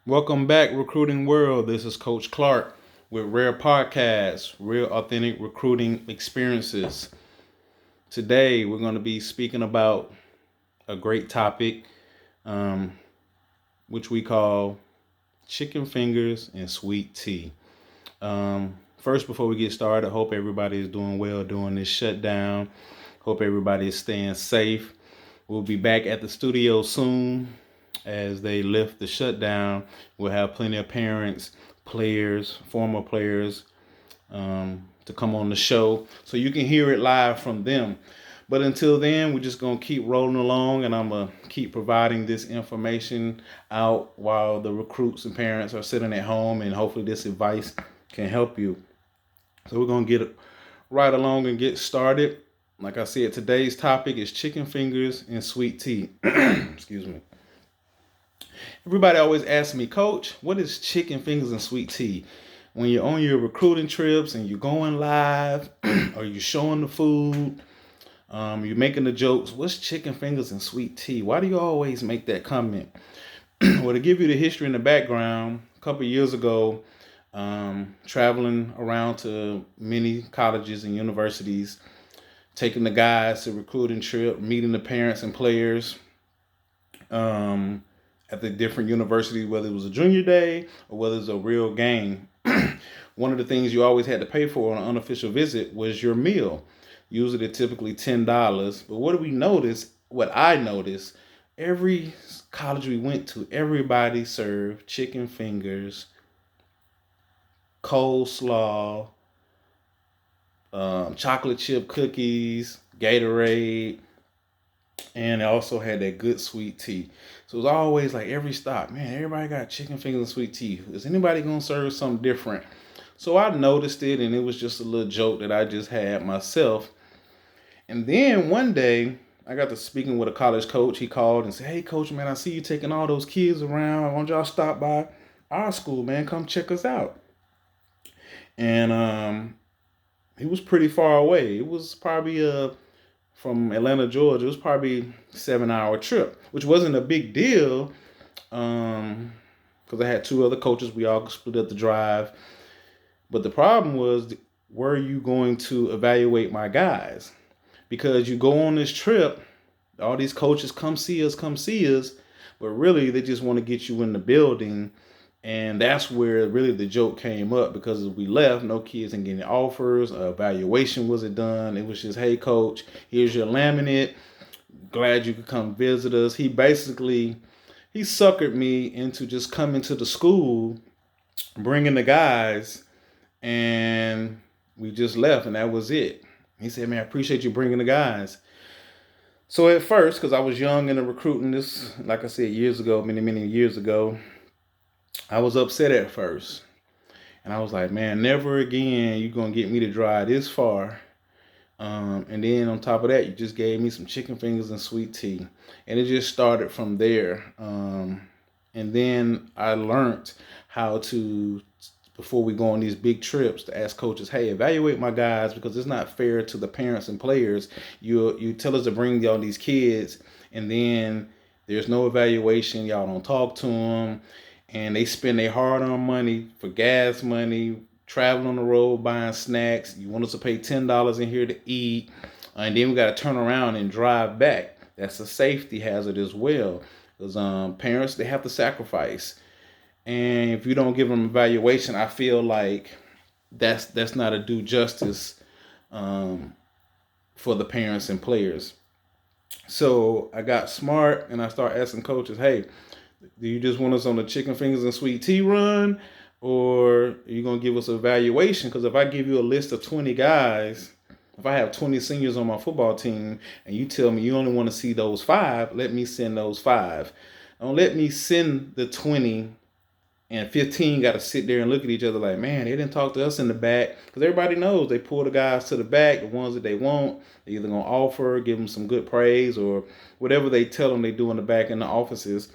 Welcome back, Recruiting World. This is Coach Clark with R.A.R.E Podcast, real authentic recruiting experiences. Today, we're going to be speaking about a great topic, um, which we call chicken fingers and sweet tea. First, before we get started, I hope everybody is doing well during this shutdown. Hope everybody is staying safe. We'll be back at the studio soon as they lift the shutdown. We'll have plenty of parents, players, former players to come on the show so you can hear it live from them. But until then, we're just going to keep rolling along and I'm going to keep providing this information out while the recruits and parents are sitting at home, and hopefully this advice can help you. So we're going to get right along and get started. Like I said, today's topic is chicken fingers and sweet tea. Excuse me. Everybody always asks me, Coach, what is chicken fingers and sweet tea? When you're on your recruiting trips and you're going live or you're showing the food, you're making the jokes, what's chicken fingers and sweet tea? Why do you always make that comment? Well, to give you the history and the background, a couple of years ago, traveling around to many colleges and universities, taking the guys to recruiting trip, meeting the parents and players, at the different universities, whether it was a junior day or whether it's a real game. One of the things you always had to pay for on an unofficial visit was your meal. Usually they're typically $10. But what do we notice? What I noticed, every college we went to, everybody served chicken fingers, coleslaw, chocolate chip cookies, Gatorade, and it also had that good sweet tea. So it was always like every stop, man, everybody got chicken fingers and sweet tea. Is anybody gonna serve something different? So I noticed it, and it was just a little joke that I just had myself. And then one day, I got to speaking with a college coach. He called and said, "Hey, coach, man, I see you taking all those kids around. I want y'all to stop by our school, man. Come check us out." And he was pretty far away. It was probably from Atlanta, Georgia. It was probably a 7 hour trip, which wasn't a big deal because I had two other coaches. We all split up the drive. But the problem was, were you going to evaluate my guys? Because you go on this trip, all these coaches come see us, but really they just want to get you in the building. And that's where really the joke came up, because as we left, no kids and getting offers. Evaluation wasn't done. It was just, hey, coach, here's your laminate. Glad you could come visit us. He suckered me into just coming to the school, bringing the guys, and we just left, and that was it. He said, man, I appreciate you bringing the guys. So at first, because I was young in the recruiting, this, like I said, years ago, many, many years ago, I was upset at first. And I was like, man, never again you going to get me to drive this far. And then on top of that, you just gave me some chicken fingers and sweet tea. And it just started from there. And then I learned how to, before we go on these big trips, to ask coaches, hey, evaluate my guys, because it's not fair to the parents and players. You tell us to bring y'all these kids, and then there's no evaluation. Y'all don't talk to them, and they spend their hard-earned money for gas money, traveling on the road, buying snacks. You want us to pay $10 in here to eat, and then we got to turn around and drive back. That's a safety hazard as well, because parents, they have to sacrifice. And if you don't give them evaluation, I feel like that's not a due justice um, for the parents and players. So I got smart and I started asking coaches, hey, do you just want us on the chicken fingers and sweet tea run? Or are you going to give us an evaluation? Because if I give you a list of 20 guys, if I have 20 seniors on my football team and you tell me you only want to see those five, let me send those five. Don't let me send the 20 and 15 got to sit there and look at each other like, man, they didn't talk to us in the back. Because everybody knows they pull the guys to the back, the ones that they want. They're either going to offer, give them some good praise, or whatever they tell them they do in the back in the offices.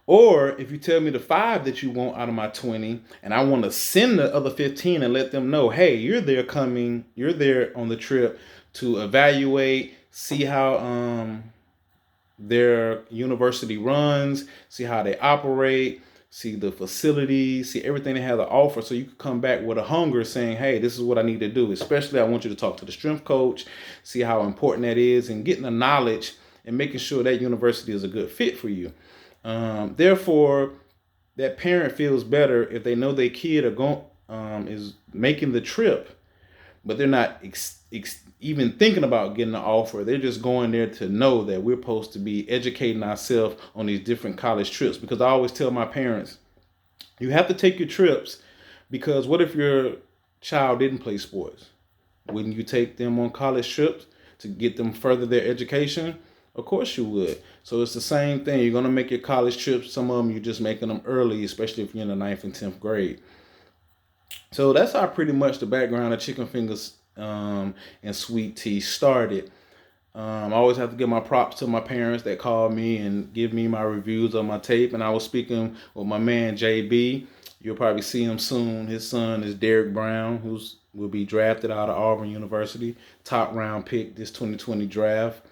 Or if you tell me the five that you want out of my 20, and I want to send the other 15 and let them know, hey, you're there on the trip to evaluate, see how their university runs, see how they operate, see the facilities, see everything they have to offer, so you can come back with a hunger saying, hey, this is what I need to do. Especially I want you to talk to the strength coach, see how important that is, and getting the knowledge and making sure that university is a good fit for you. Therefore, that parent feels better if they know their kid are going is making the trip, but they're not even thinking about getting an offer. They're just going there to know that we're supposed to be educating ourselves on these different college trips. Because I always tell my parents, you have to take your trips, because what if your child didn't play sports? Wouldn't you take them on college trips to get them further their education? Of course you would. So it's the same thing. You're going to make your college trips. Some of them you're just making them early, especially if you're in the ninth and 10th grade. So that's how pretty much the background of chicken fingers and sweet tea started. I always have to give my props to my parents that called me and give me my reviews on my tape. And I was speaking with my man JB. You'll probably see him soon. His son is Derek Brown, who's will be drafted out of Auburn University, top round pick this 2020 draft.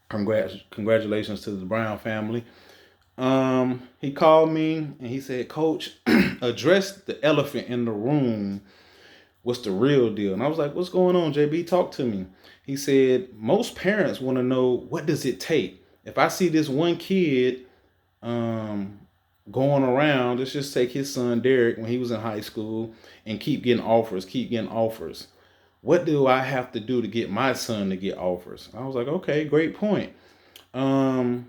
Congratulations to the Brown family. He called me and he said, Coach, address the elephant in the room. What's the real deal? And I was like, what's going on, JB? Talk to me. He said, most parents want to know, what does it take? If I see this one kid um, going around, let's just take his son Derek when he was in high school, and keep getting offers, keep getting offers. What do I have to do to get my son to get offers? I was like, okay, great point. Um,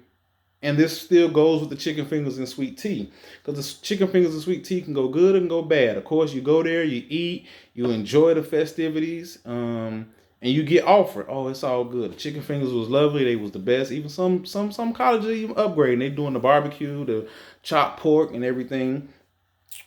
and this still goes with the chicken fingers and sweet tea, because the chicken fingers and sweet tea can go good and go bad. Of course, you go there, you eat, you enjoy the festivities, and you get offered. Oh, it's all good. The chicken fingers was lovely. They was the best. Even some colleges even upgrading. They doing the barbecue, the chopped pork, and everything.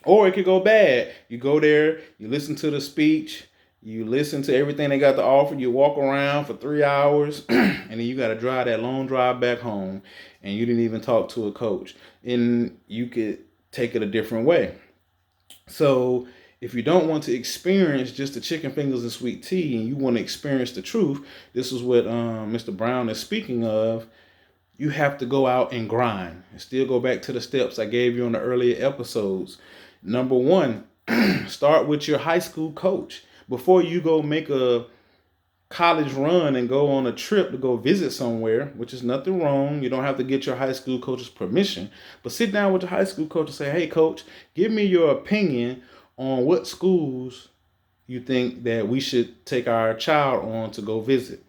Or it could go bad. You go there, you listen to the speech, you listen to everything they got to offer, you walk around for 3 hours, and then you got to drive that long drive back home, and you didn't even talk to a coach. And you could take it a different way. So if you don't want to experience just the chicken fingers and sweet tea, and you want to experience the truth, this is what Mr. Brown is speaking of. You have to go out and grind. And still go back to the steps I gave you on the earlier episodes. Number one, start with your high school coach. Before you go make a college run and go on a trip to go visit somewhere, which is nothing wrong. You don't have to get your high school coach's permission, but sit down with your high school coach and say, hey, coach, give me your opinion on what schools you think that we should take our child on to go visit.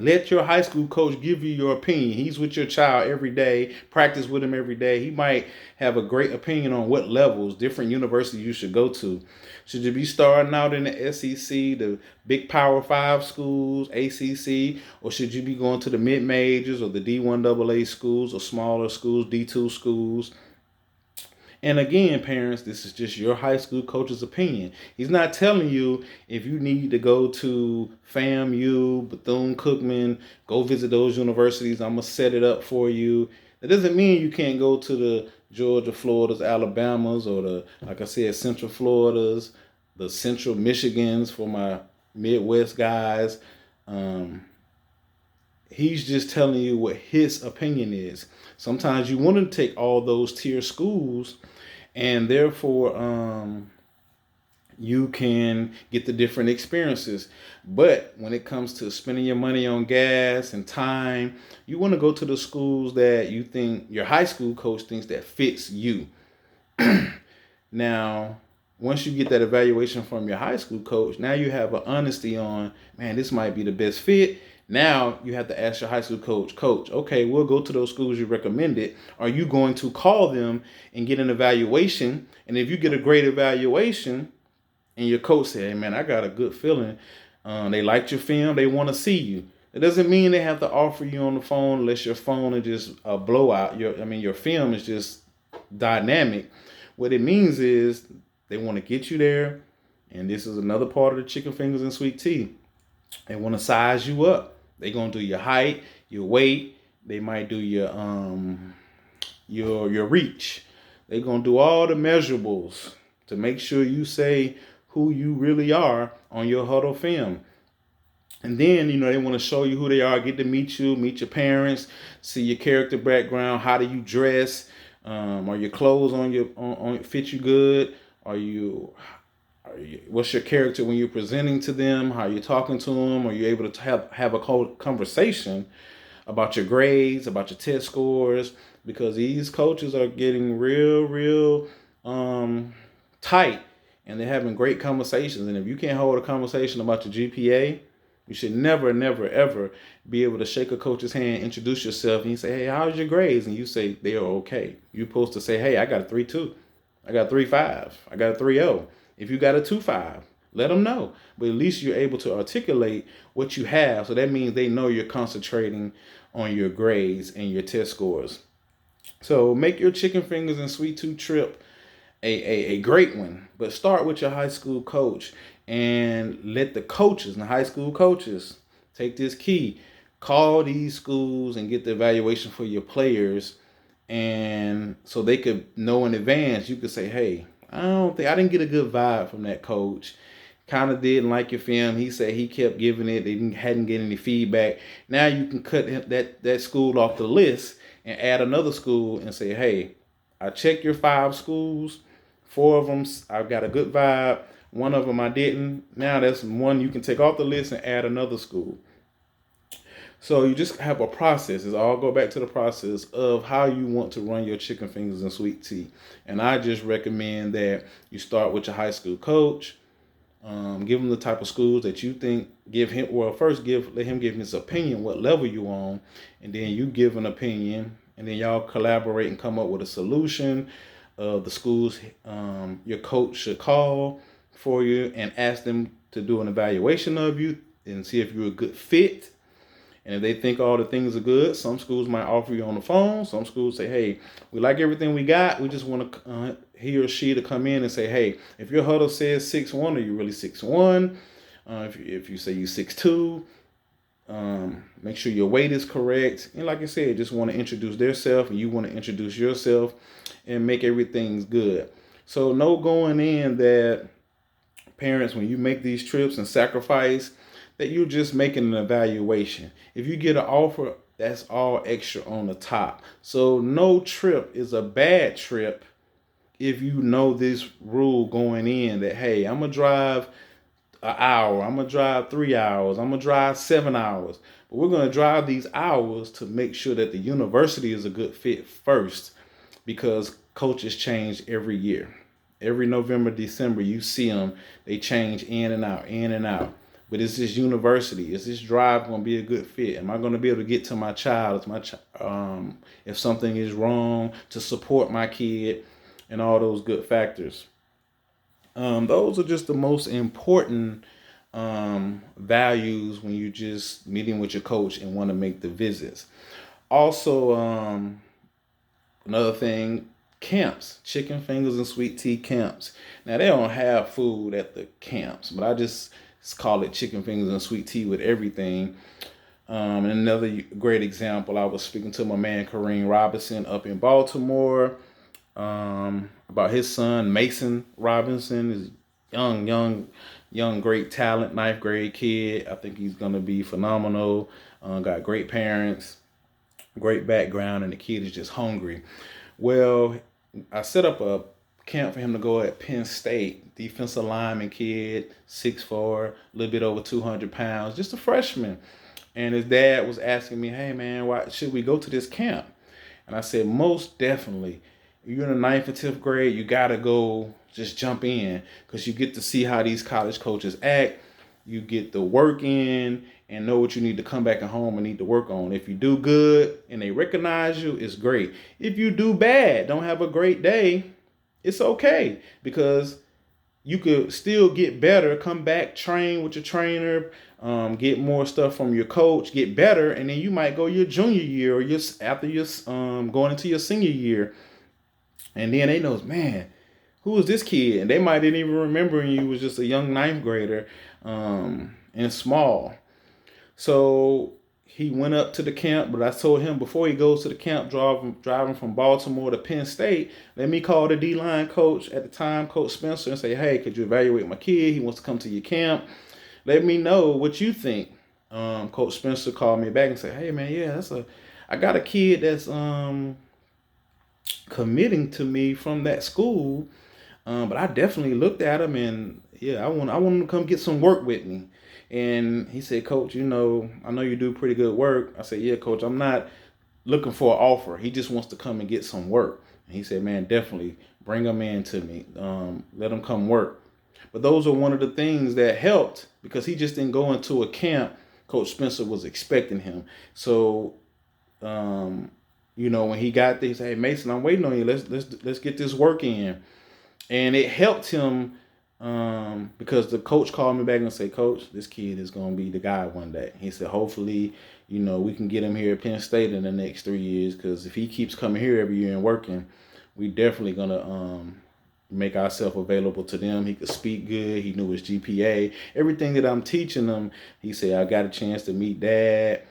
Let your high school coach give you your opinion. He's with your child every day, practice with him every day. He might have a great opinion on what levels, different universities you should go to. Should you be starting out in the SEC, the big Power 5 schools, ACC, or should you be going to the mid-majors or the D1AA schools or smaller schools, D2 schools? And again, parents, this is just your high school coach's opinion. He's not telling you if you need to go to FAMU, Bethune-Cookman, go visit those universities. I'm going to set it up for you. That doesn't mean you can't go to the Georgia, Floridas, Alabamas, or the, like I said, Central Floridas, the Central Michigans for my Midwest guys. He's just telling you what his opinion is. Sometimes you want to take all those tier schools, and therefore you can get the different experiences. But when it comes to spending your money on gas and time, you want to go to the schools that you think your high school coach thinks that fits you. Now, once you get that evaluation from your high school coach, now you have an honesty on, man, this might be the best fit. Now you have to ask your high school coach, okay, we'll go to those schools you recommended. Are you going to call them and get an evaluation? And if you get a great evaluation and your coach said, hey, man, I got a good feeling, they liked your film, they want to see you. It doesn't mean they have to offer you on the phone unless your phone is just a blowout. Your film is just dynamic. What it means is they want to get you there, and this is another part of the chicken fingers and sweet tea. They want to size you up. They're gonna do your height, your weight. They might do your reach. They're gonna do all the measurables to make sure you say who you really are on your huddle film. And then, they want to show you who they are, get to meet you, meet your parents, see your character background. How do you dress? Are your clothes on fit you good? Are you what's your character when you're presenting to them? How you talking to them? Are you able to have a conversation about your grades, about your test scores? Because these coaches are getting real um, tight, and they're having great conversations. And if you can't hold a conversation about your GPA, you should never, never, ever be able to shake a coach's hand, introduce yourself, and you say, "Hey, how's your grades?" And you say they are okay. You're supposed to say, "Hey, I got a 3.2. I got a 3.5. I got a 3.0. If you got a 2.5, let them know." But at least you're able to articulate what you have. So that means they know you're concentrating on your grades and your test scores. So make your chicken fingers and sweet tooth trip a great one. But start with your high school coach and let the coaches and the high school coaches take this key. Call these schools and get the evaluation for your players, and so they could know in advance. You could say, "Hey, I didn't get a good vibe from that coach. Kind of didn't like your film. He said he kept giving it. They hadn't get any feedback." Now you can cut that school off the list and add another school and say, "Hey, I checked your 5 schools. 4 of them I've got a good vibe. One of them I didn't. Now that's one you can take off the list and add another school." So you just have a process. It's all go back to the process of how you want to run your chicken fingers and sweet tea. And I just recommend that you start with your high school coach. Give him the type of schools that you think. Give him, well, first let him give his opinion what level you on, and then you give an opinion, and then y'all collaborate and come up with a solution of the schools your coach should call for you and ask them to do an evaluation of you and see if you're a good fit. And if they think all the things are good, some schools might offer you on the phone. Some schools say, "Hey, we like everything we got. We just want he or she to come in and say, hey, if your huddle says 6'1", are you really 6'1"? If you say you 6'2", make sure your weight is correct." And like I said, just want to introduce themselves and you want to introduce yourself and make everything good. So know going in that, parents, when you make these trips and sacrifice, that you're just making an evaluation. If you get an offer, that's all extra on the top. So no trip is a bad trip if you know this rule going in, that hey, I'm gonna drive an hour, I'm gonna drive 3 hours, I'm gonna drive 7 hours. But we're gonna drive these hours to make sure that the university is a good fit first, because coaches change every year. Every November, December, you see them, they change in and out, in and out. But is this university, is this drive going to be a good fit? Am I going to be able to get to my child? If something is wrong, to support my kid, and all those good factors. Those are just the most important values when you just meeting with your coach and want to make the visits. Also, another thing, camps, chicken fingers and sweet tea camps. Now they don't have food at the camps, but I just call it chicken fingers and sweet tea with everything. And another great example, I was speaking to my man Kareem Robinson up in Baltimore about his son Mason Robinson. Is young, great talent, ninth grade kid. I think he's gonna be phenomenal. Got great parents, great background, and the kid is just hungry. Well, I set up a camp for him to go at Penn State. Defensive lineman kid, 6'4", a little bit over 200 pounds, just a freshman. And his dad was asking me, "Hey man, why should we go to this camp?" And I said, most definitely. If you're in the ninth or 10th grade, you gotta go, just jump in, because you get to see how these college coaches act. You get the work in and know what you need to come back at home and need to work on. If you do good and they recognize you, it's great. If you do bad, don't have a great day, it's okay, because you could still get better, come back, train with your trainer, get more stuff from your coach, get better, and then you might go your junior year or after you're going into your senior year, and then they knows, man, who is this kid? And they might didn't even remember you was just a young ninth grader, and small. So he went up to the camp, but I told him before he goes to the camp, driving from Baltimore to Penn State, let me call the D-line coach at the time, Coach Spencer, and say, hey, could you evaluate my kid? He wants to come to your camp. Let me know what you think. Coach Spencer called me back and said, "Hey man, yeah, I got a kid that's committing to me from that school, but I definitely looked at him and yeah, I want him to come get some work with me." And he said, "Coach, I know you do pretty good work." I said, "Yeah, Coach, I'm not looking for an offer. He just wants to come and get some work." And he said, "Man, definitely bring him in to me. Let him come work." But those are one of the things that helped because he just didn't go into a camp Coach Spencer was expecting him. So, um, when he got there, he said, "Hey Mason, I'm waiting on you. Let's get this work in." And it helped him because the coach called me back and said, "Coach, this kid is going to be the guy one day." He said, "Hopefully, we can get him here at Penn State in the next 3 years because if he keeps coming here every year and working, we definitely going to make ourselves available to them. He could speak good. He knew his GPA. Everything that I'm teaching him," he said, "I got a chance to meet dad.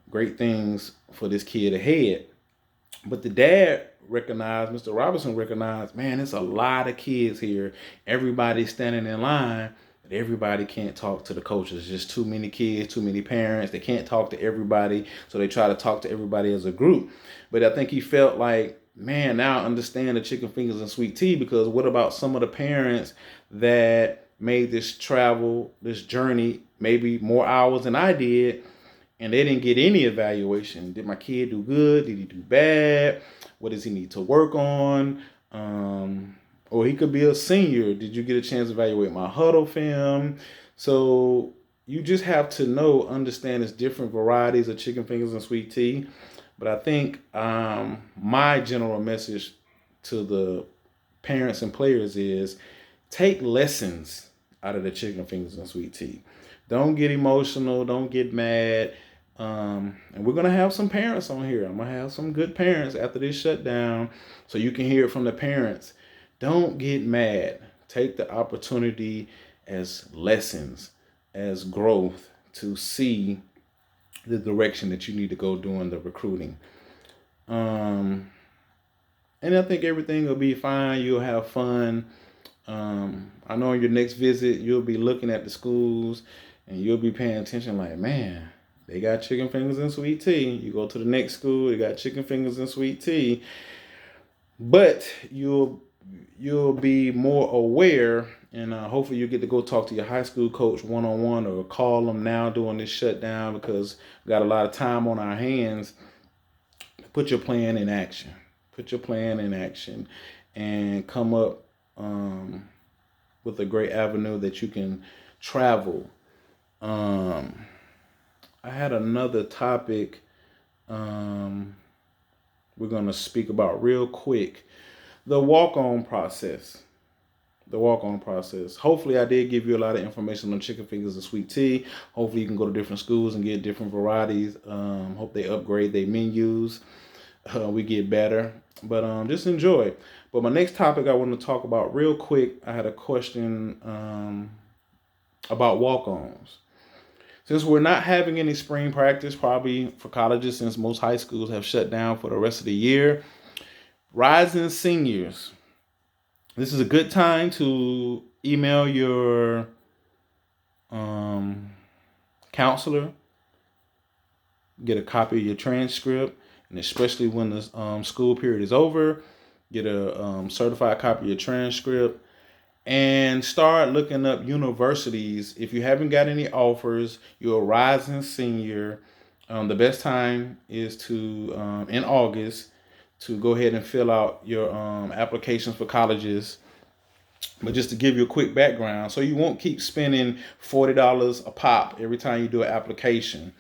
Great things for this kid ahead." But the dad recognized, Mr. Robinson recognized, man, it's a lot of kids here. Everybody's standing in line, but everybody can't talk to the coaches. Just too many kids, too many parents. They can't talk to everybody, so they try to talk to everybody as a group. But I think he felt like, man, now I understand the chicken fingers and sweet tea because what about some of the parents that made this travel, this journey, maybe more hours than I did, and they didn't get any evaluation. Did my kid do good? Did he do bad? What does he need to work on? Or he could be a senior. Did you get a chance to evaluate my huddle film? So you just have to understand there's different varieties of chicken fingers and sweet tea. But I think my general message to the parents and players is take lessons out of the chicken fingers and sweet tea. Don't get emotional. Don't get mad. And we're gonna have some parents on here. I'm gonna have some good parents after this shutdown, so you can hear it from the parents. Don't get mad. Take the opportunity as lessons, as growth to see the direction that you need to go during the recruiting. Um, and I think everything will be fine. You'll have fun. I know on your next visit, you'll be looking at the schools and you'll be paying attention like, man, they got chicken fingers and sweet tea. You go to the next school, they got chicken fingers and sweet tea. But you'll be more aware, and hopefully you get to go talk to your high school coach one-on-one or call them now during this shutdown because we got a lot of time on our hands. Put your plan in action. Put your plan in action and come up with a great avenue that you can travel. Um, I had another topic we're going to speak about real quick. The walk-on process. The walk-on process. Hopefully I did give you a lot of information on chicken fingers and sweet tea. Hopefully you can go to different schools and get different varieties. Hope they upgrade their menus. We get better. But just enjoy. But my next topic I want to talk about real quick, I had a question about walk-ons. Since we're not having any spring practice, probably for colleges, since most high schools have shut down for the rest of the year, rising seniors, this is a good time to email your counselor, get a copy of your transcript, and especially when the school period is over, get a certified copy of your transcript and start looking up universities. If you haven't got any offers, you're a rising senior. The best time is to in August to go ahead and fill out your applications for colleges. But just to give you a quick background, so you won't keep spending $40 a pop every time you do an application.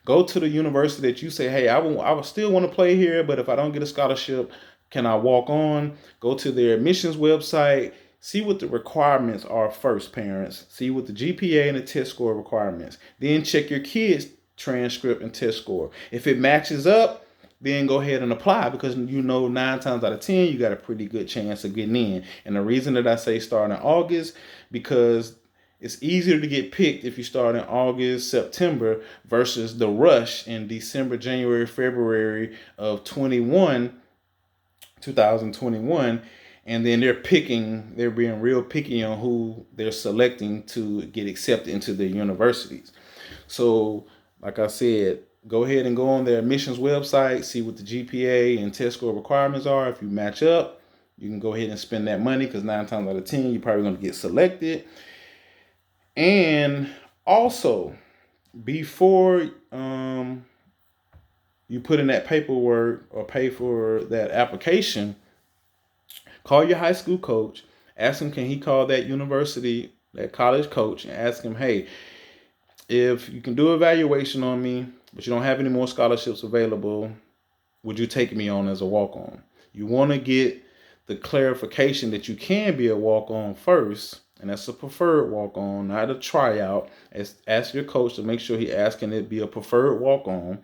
Go to the university that you say, hey, I would still want to play here, but if I don't get a scholarship, can I walk on? Go to their admissions website. See what the requirements are first, parents. See what the GPA and the test score requirements. Then check your kids' transcript and test score. If it matches up, then go ahead and apply because 9 times out of 10 you got a pretty good chance of getting in. And the reason that I say start in August, because it's easier to get picked if you start in August, September versus the rush in December, January, February of 2021. And then they're being real picky on who they're selecting to get accepted into the universities. So, like I said, go ahead and go on their admissions website, see what the GPA and test score requirements are. If you match up, you can go ahead and spend that money because 9 times out of 10, you're probably going to get selected. And also, before you put in that paperwork or pay for that application, call your high school coach. Ask him, can he call that university, that college coach, and ask him, hey, if you can do evaluation on me, but you don't have any more scholarships available, would you take me on as a walk-on? You want to get the clarification that you can be a walk-on first, and that's a preferred walk-on, not a tryout. Ask your coach to make sure he asking it be a preferred walk-on.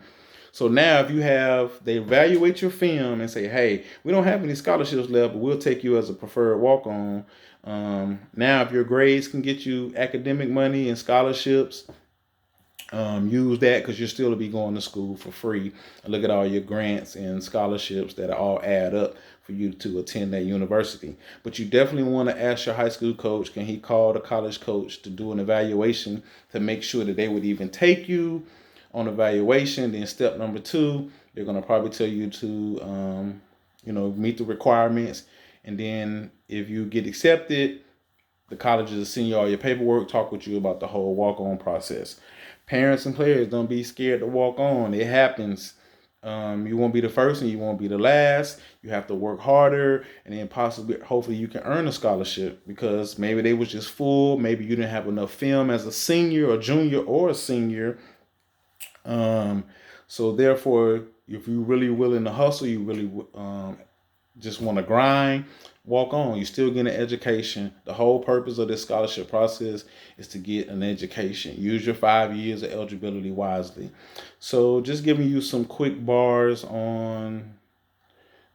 So now if they evaluate your film and say, hey, we don't have any scholarships left, but we'll take you as a preferred walk-on. Now if your grades can get you academic money and scholarships, use that because you're still to be going to school for free. And look at all your grants and scholarships that all add up for you to attend that university. But you definitely want to ask your high school coach, can he call the college coach to do an evaluation to make sure that they would even take you on evaluation. Then step number 2, they're going to probably tell you to, meet the requirements. And then if you get accepted, the colleges will send you all your paperwork, talk with you about the whole walk-on process. Parents and players, don't be scared to walk on. It happens. You won't be the first and you won't be the last. You have to work harder, and then hopefully you can earn a scholarship because maybe they was just full. Maybe you didn't have enough film as a senior or junior or a senior. So therefore, if you're really willing to hustle, you really just want to grind, walk on. You still get an education. The whole purpose of this scholarship process is to get an education. Use your 5 years of eligibility wisely. So just giving you some quick bars on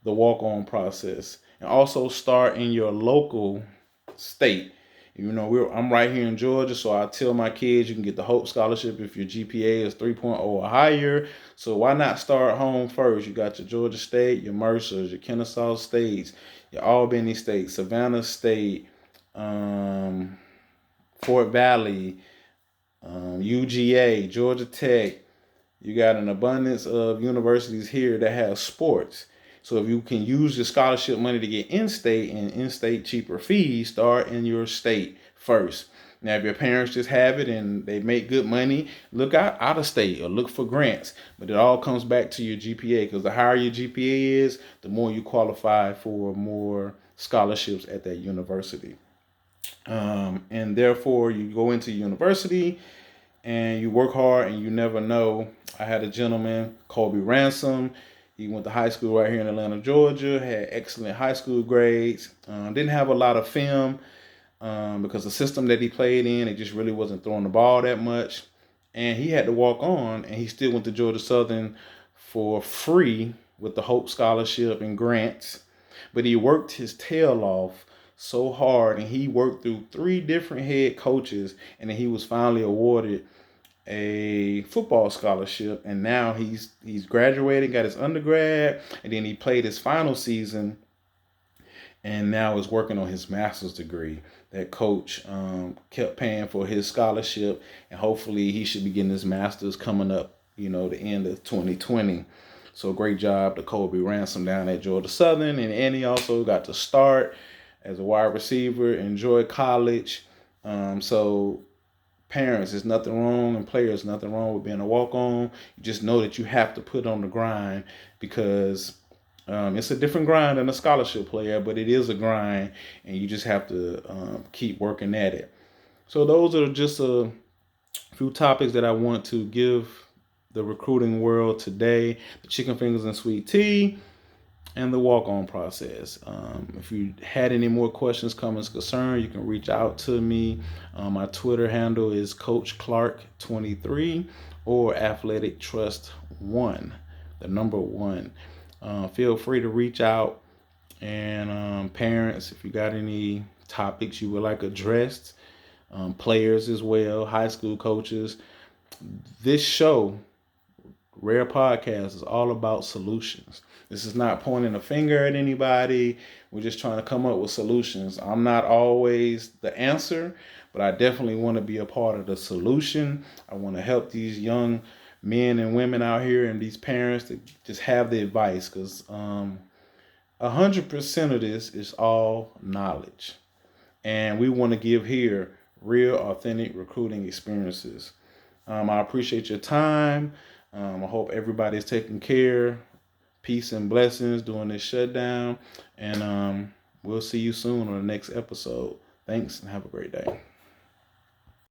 the walk-on process. And also start in your local state. I'm right here in Georgia, so I tell my kids you can get the Hope Scholarship if your GPA is 3.0 or higher. So why not start home first? You got your Georgia State, your Mercers, your Kennesaw States, your Albany State, Savannah State, Fort Valley, UGA, Georgia Tech. You got an abundance of universities here that have sports. So if you can use your scholarship money to get in-state and in-state cheaper fees, start in your state first. Now, if your parents just have it and they make good money, look out of state or look for grants. But it all comes back to your GPA because the higher your GPA is, the more you qualify for more scholarships at that university. And therefore, you go into university and you work hard and you never know. I had a gentleman, Kobe Ransom. He went to high school right here in Atlanta, Georgia, had excellent high school grades, didn't have a lot of film because the system that he played in, it just really wasn't throwing the ball that much. And he had to walk on, and he still went to Georgia Southern for free with the Hope Scholarship and grants. But he worked his tail off so hard, and he worked through 3 different head coaches, and then he was finally awarded a football scholarship, and now he's graduated, got his undergrad, and then he played his final season, and now is working on his master's degree. That coach kept paying for his scholarship, and hopefully he should be getting his master's coming up, the end of 2020. So great job to Kobe Ransom down at Georgia Southern, and he also got to start as a wide receiver, enjoy college. So parents, there's nothing wrong, and players, nothing wrong with being a walk-on. You just know that you have to put on the grind because it's a different grind than a scholarship player, but it is a grind, and you just have to keep working at it. So those are just a few topics that I want to give the recruiting world today: the chicken fingers and sweet tea, and the walk-on process. If you had any more questions, comments, concerns, you can reach out to me. My Twitter handle is Coach Clark 23 or Athletic Trust 1, the number 1. Feel free to reach out. And parents, if you got any topics you would like addressed, players as well, high school coaches, this show, R.A.R.E Podcast, is all about solutions. This is not pointing a finger at anybody. We're just trying to come up with solutions. I'm not always the answer, but I definitely want to be a part of the solution. I want to help these young men and women out here and these parents to just have the advice, because 100% of this is all knowledge. And we want to give here real, authentic recruiting experiences. I appreciate your time. I hope everybody's taking care. Peace and blessings during this shutdown. And we'll see you soon on the next episode. Thanks and have a great day.